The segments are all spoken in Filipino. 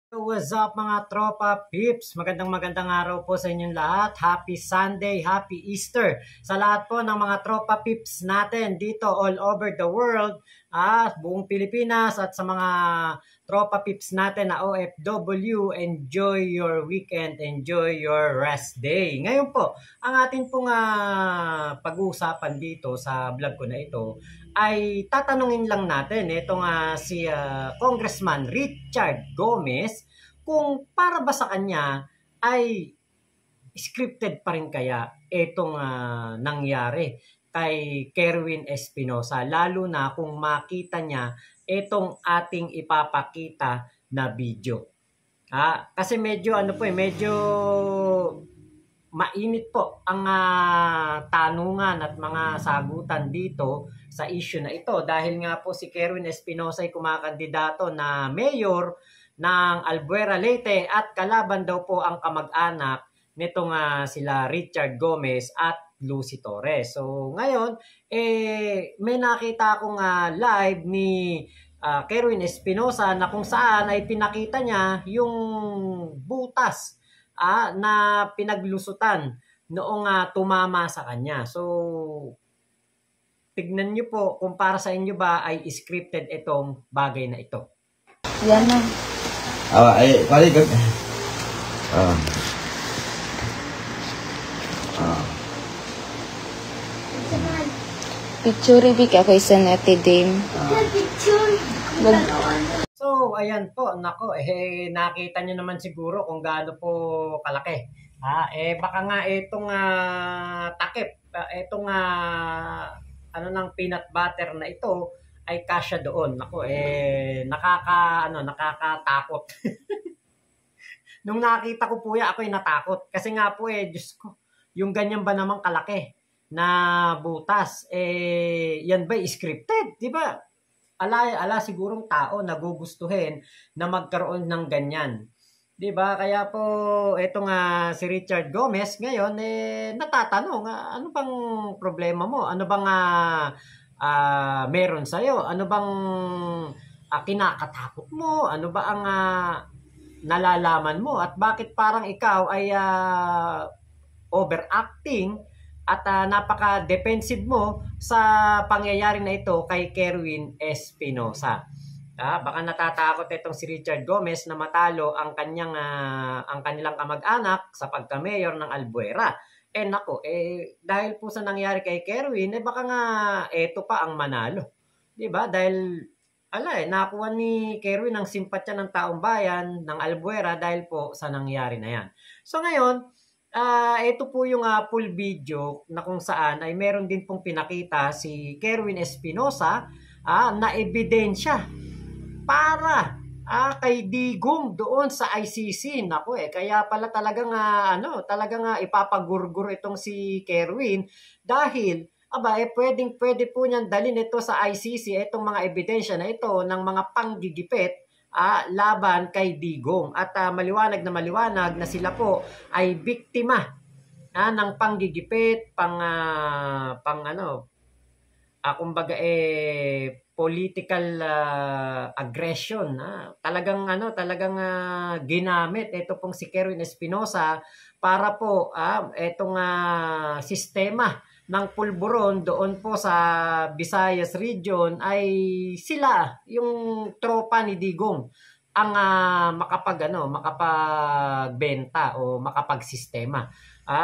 What's up mga tropa pips? Magandang araw po sa inyong lahat. Happy Sunday, Happy Easter sa lahat po ng mga tropa pips natin dito all over the world, buong Pilipinas, at sa mga tropa pips natin na OFW. Enjoy your weekend, enjoy your rest day. Ngayon po, ang ating pong pag-uusapan dito sa vlog ko na ito ay tatanungin lang natin itong si Congressman Richard Gomez kung para ba sa kanya ay scripted pa rin kaya itong nangyari kay Kerwin Espinosa, lalo na kung makita niya itong ating ipapakita na video. Kasi medyo medyo mainit po ang tanungan at mga sagutan dito sa issue na ito, dahil nga po si Kerwin Espinosa ay kumakandidato na mayor ng Albuera, Leyte, at kalaban daw po ang kamag-anak nitong sila Richard Gomez at Lucy Torres. So ngayon may nakita akong live ni Kerwin Espinosa na kung saan ay pinakita niya yung butas na pinaglusutan noong tumama sa kanya. So tignan niyo po kung para sa inyo ba ay scripted itong bagay na ito. Yan na. Paling kan. Picture big ako isa na tidim. So ayan po, nako, nakita niyo naman siguro kung gaano po kalaki. Baka nga itong takip, itong ng peanut butter na ito ay kasya doon. Nako, nakakatakot. Nung nakita ko po yan, ako'y natakot. Kasi nga po Diyos ko, yung ganyan ba namang kalaki na butas, yan ba scripted? Di ba? Ala sigurong tao nagugustuhin na magkaroon ng ganyan. Di ba? Kaya po, etong si Richard Gomez ngayon, natatanong, ano bang problema mo? Ano bang meron sa'yo? Ano bang kinakatakot mo? Ano ba ang nalalaman mo? At bakit parang ikaw ay overacting at napaka-defensive mo sa pangyayari na ito kay Kerwin Espinosa? Baka natatakot itong si Richard Gomez na matalo ang kanilang kamag-anak sa pagka-mayor ng Albuera. Nako, dahil po sa nangyari kay Kerwin, baka nga eto pa ang manalo. 'Di ba? Dahil nakuha ni Kerwin ang simpatya ng taong bayan ng Albuera dahil po sa nangyari na 'yan. So ngayon, ito po yung full video na kung saan ay meron din pong pinakita si Kerwin Espinosa na ebidensya para kay Digong doon sa ICC. Naku, kaya pala talagang ipapagurgur itong si Kerwin dahil pwede po niyan dalhin ito sa ICC itong mga ebidensya na ito ng mga panggigipit laban kay Digong, at maliwanag na sila po ay biktima ng panggigipit, kumbaga political aggression. Talagang ginamit ito pong si Kerwin Espinosa para po itong sistema ng pulburon doon po sa Visayas region ay sila, yung tropa ni Digong, ang makapagbenta o makapagsistema.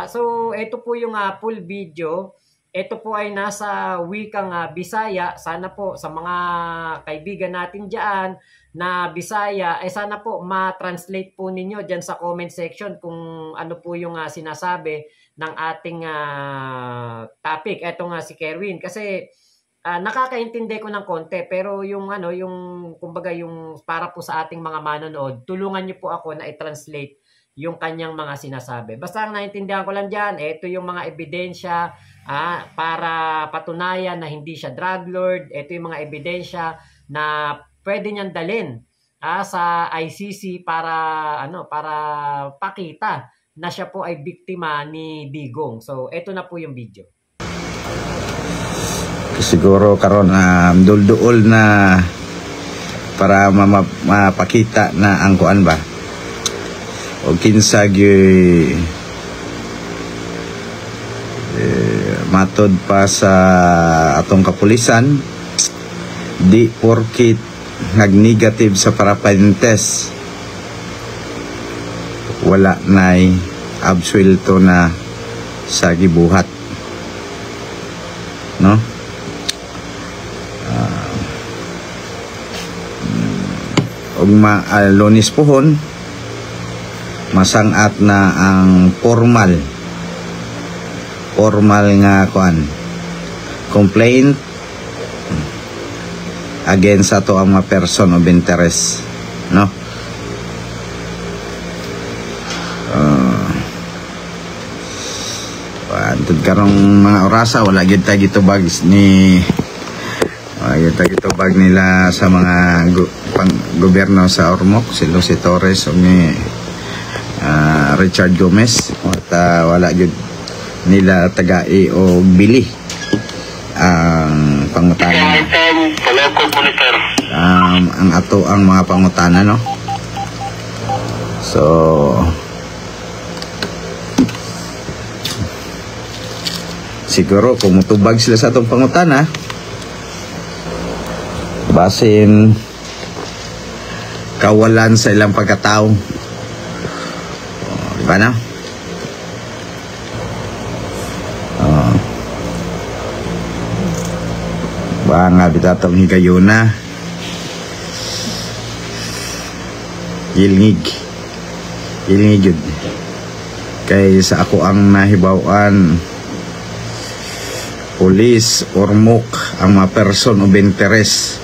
So ito po yung full video. Ito po ay nasa wikang Bisaya. Sana po sa mga kaibigan natin dyan na Bisaya, sana po ma-translate po ninyo dyan sa comment section kung ano po yung sinasabi ng ating topic. Ito nga si Kerwin. Kasi nakakaintindi ko ng konti, pero yung kumbaga yung para po sa ating mga manonood, tulungan niyo po ako na i-translate yung kanyang mga sinasabi. Basta ang naintindihan ko lang dyan, ito yung mga ebidensya para patunayan na hindi siya drug lord. Ito yung mga ebidensya na pwede niyang dalhin sa ICC para pakita na siya po ay biktima ni Digong. So ito na po yung video. Siguro karon dulduol na para mapakita na ang kuan ba o kinsa gyud matod pa sa atong kapulisan, di porkit nag-negative sa paraffin test wala nay absuelto na sa gibuhat, no? Og Lunes pohon masangat na ang formal nga complaint against ato ang mga person of interest, no? Antod karong mga orasa wala gyud ta gitubag nila sa mga gobyerno sa Ormoc, si Lucy Torres o ni Richard Gomez, at wala gyud nila tagai o bili ang pangutana, ang ato ang mga pangutana, no? So siguro kung mutubag sila sa atong pangutana, basin kawalan sa ilang pagkatao, di ba na? Ba nga bitatong higayuna ilngig yun kay sa ako ang nahibawan Police Ormoc ang mga person of interest,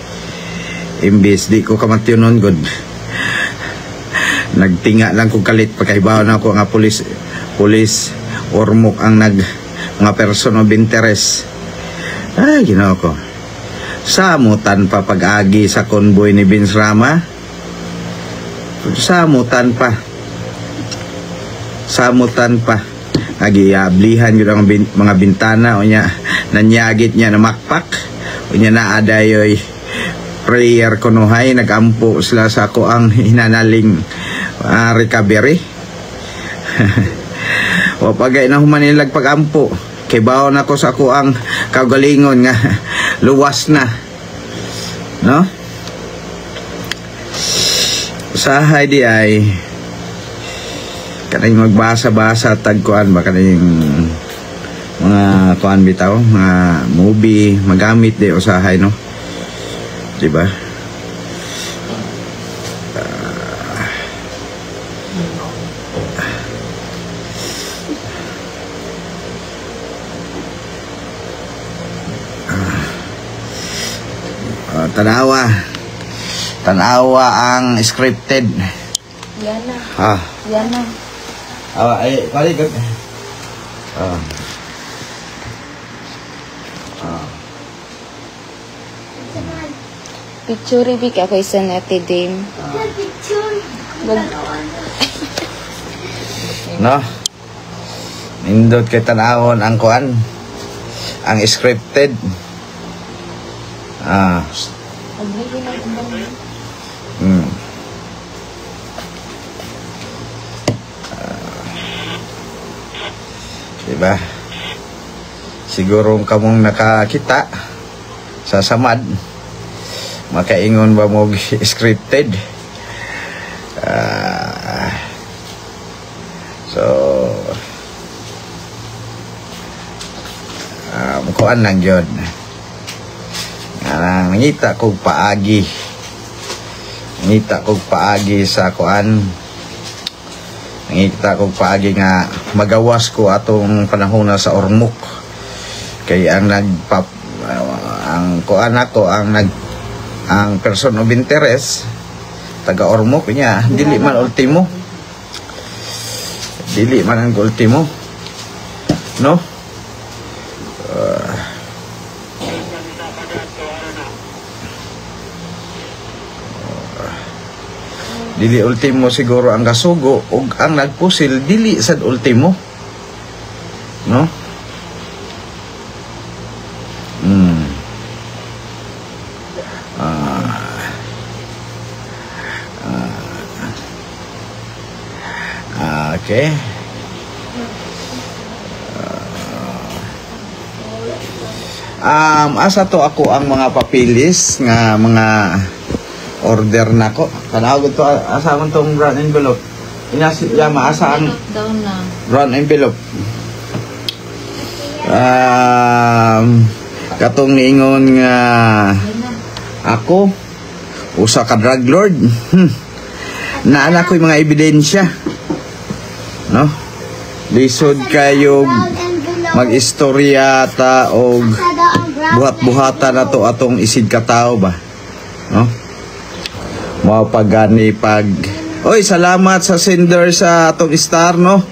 imbis di ko kamatyonon god nagtinga lang kong kalit pagkaibaw na ako nga Police Ormoc ang mga person of interest. Ay, ginawa ko samutan pa pag-agi sa convoy ni Vince Rama, samutan pa nagiablihan yun ang mga bintana o niya nanyagit niya na makpak o niya na adayoy prayer kunuhay, nagampo sila sa ako ang hinanaling recovery o pagay na humanilag pagampo kay baon ako sa ako ang kagalingon nga luwas na, no? Usahay di ay kanay magbasa-basa tagkuan ba kanay mga kuan bitaw, mga movie magamit di usahay, no? Di ba? Tanawa ang scripted. Yan na. Yan na. Ay, pali ka. Picture big ako isa na tidim. No? Nindot kay tanawon ang kuan, ang scripted. Diba? Siguro kamong nakakita sa samad, makaingon ba mo scripted? So kuan lang yun. Nangita kog paagi sa kuan, nangita kog paagi nga magawas ko atong panahon sa Ormoc kay ang ang kuan ako ang person of interest taga Ormoc niya, dili man ang ultimo, no? Dili ultimo siguro ang kasugo ug ang nagpusil dili sad ultimo, no? Okay. Asa to ako ang mga papilis nga mga order nako. Kanawag to asa man tong brown envelope. Yama asa ang Down na. brown envelope. Katong niingon nga ako usa ka drug lord. Naana ko'y mga ebidensya. No? Lisod kayo mag-istorya ta og buhat-buhata na to atong isid ka tao ba? No? Mao pagani pag oy, salamat sa sender sa atong star, no?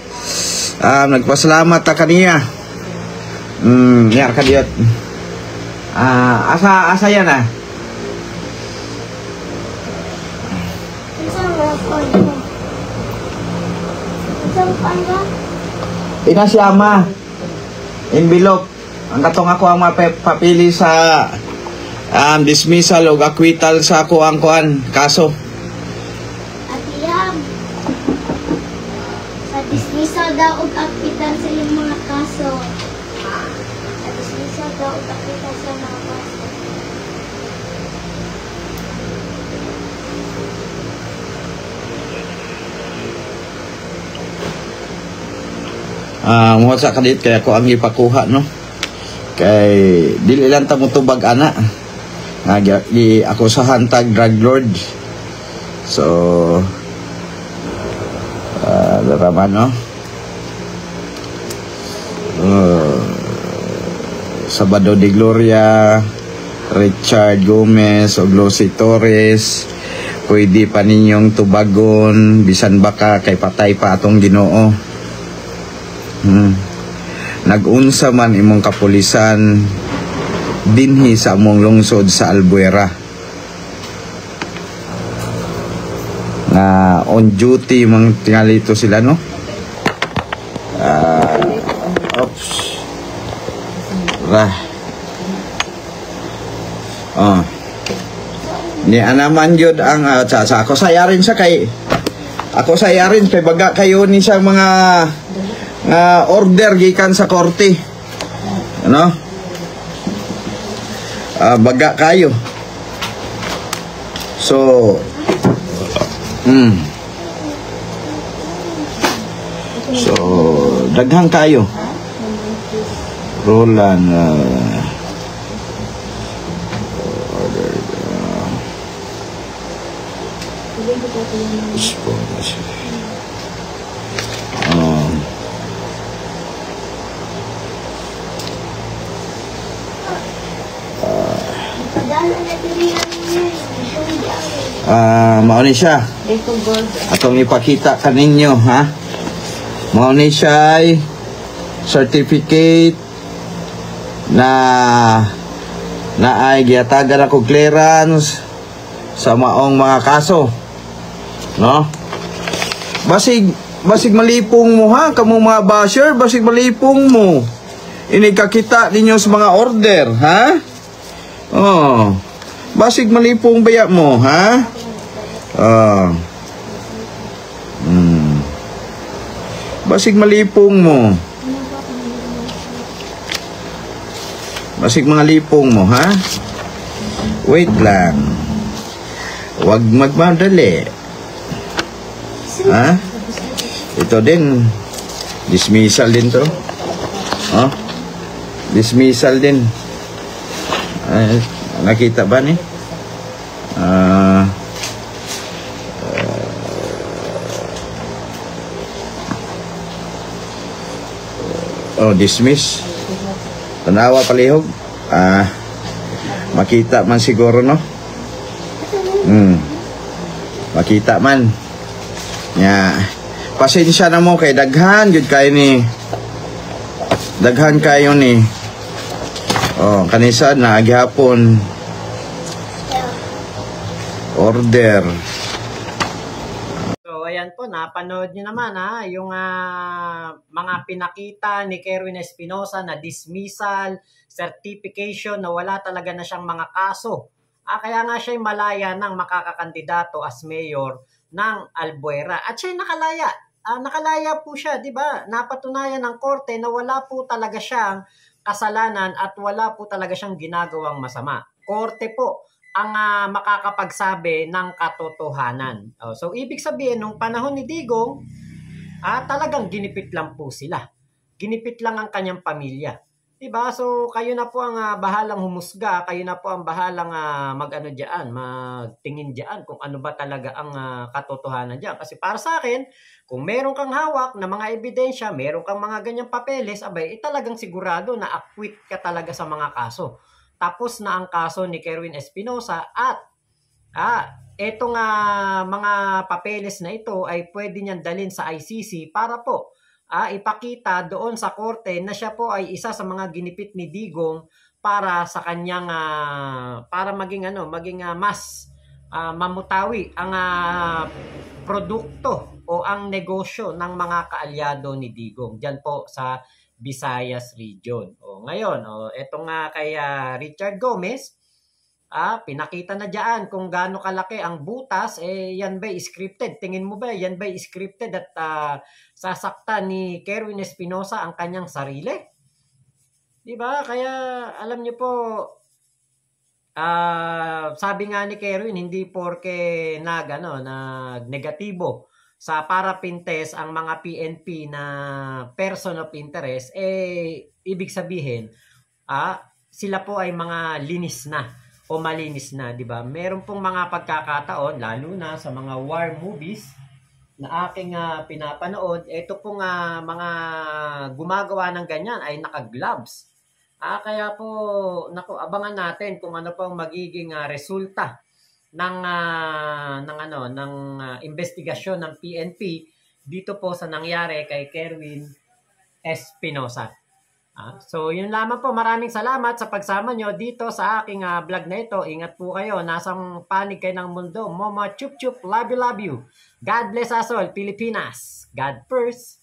Nagpasalamat ta kaniya. Yar ka diyot. Asa yan ah? Inasyama. Envelope. Ang katong ako ang mapapili sa dismissal o acquittal sa ako ang kuan kaso. Atiyam. Sa dismissal daw og acquittal sa iyong mga kaso. Sa dismissal daw og acquittal sa mga kaso. Mo sa kadit kaya ko ang ipakuha, no? Kay dili lang ta mo tubag ana. Nga ako sa hantag drug lord. So daraman, no? Sabado de Gloria, Richard Gomez o Glossy Torres, pwede pa ninyong tubagon bisan baka kay patay pa atong Ginoo. Nag-unsa man imong kapulisan dinhi sa among lungsod sa Albuera na on duty mang tingalito sila, no? Oops. Ni anaman yun ang sa ako sayarin sa kay ako sayarin kay baga kayo ni sa mga order gikan sa korte, ano? Baga kayo. So so daghang kayo. Roland mao ni siya atong ipakita kaninyo, ha? Mao ni siya ay certificate na ay giyatagan ako clearance sa maong mga kaso, no? Basig malipong mo, ha? Kamo mga basher, basig malipong mo. Ini kakita ninyo sa mga order, ha? Oh. Basig malipong baya mo, ha? Basig malipong mo. Basig mga lipong mo, ha? Wait lang. Huwag magmadali. Ha? Ito din. Dismissal din to. Dismissal din. Nakita ba ni? Dismiss. Tanawa palihog. Makita man siguro, no? Makita man. Pasensya na mo kay daghan jud kayo ni. Daghan kayo ni. Kanisa na gihapon order. So ayan po, napanood nyo naman, ha, yung mga pinakita ni Kerwin Espinosa na dismissal, certification na wala talaga na siyang mga kaso. Kaya nga siya'y malaya ng makakakandidato as mayor ng Albuera. At siya'y nakalaya nakalaya po siya, di ba? Napatunayan ng korte na wala po talaga siyang kasalanan at wala po talaga siyang ginagawang masama. Korte po ang makakapagsabi ng katotohanan. So, ibig sabihin, nung panahon ni Digong, talagang ginipit lang po sila. Ginipit lang ang kanyang pamilya. Diba? So, kayo na po ang bahalang humusga, kayo na po ang bahalang magtingin diyan kung ano ba talaga ang katotohanan diyan. Kasi para sa akin, kung meron kang hawak na mga ebidensya, meron kang mga ganyang papeles, talagang sigurado na acquit ka talaga sa mga kaso. Tapos na ang kaso ni Kerwin Espinosa at etong mga papeles na ito ay pwede niyang dalhin sa ICC para po ipakita doon sa korte na siya po ay isa sa mga ginipit ni Digong para sa kanyang para maging mas mamutawi ang produkto o ang negosyo ng mga kaalyado ni Digong diyan po sa Visayas region. Ngayon, etong kay Richard Gomez, pinakita na diyan kung gaano kalaki ang butas, yan ba scripted? Tingin mo ba yan ba scripted at sasaktan ni Kerwin Espinosa ang kanyang sarili? Di ba? Kaya alam niyo po, sabi nga ni Kerwin, hindi porke negatibo sa parapintes ang mga PNP na person of interest, ibig sabihin, sila po ay mga linis na o malinis na, di ba? Meron pong mga pagkakataon, lalo na sa mga war movies na aking pinapanood, ito pong mga gumagawa ng ganyan ay naka-gloves. Kaya po, abangan natin kung ano pong magiging resulta ng investigasyon ng PNP dito po sa nangyari kay Kerwin Espinosa. So, yun lamang po. Maraming salamat sa pagsama nyo dito sa aking vlog na ito. Ingat po kayo. Nasang panig kayo ng mundo. Mama chup chup. Love you, love you. God bless us all. Pilipinas. God first.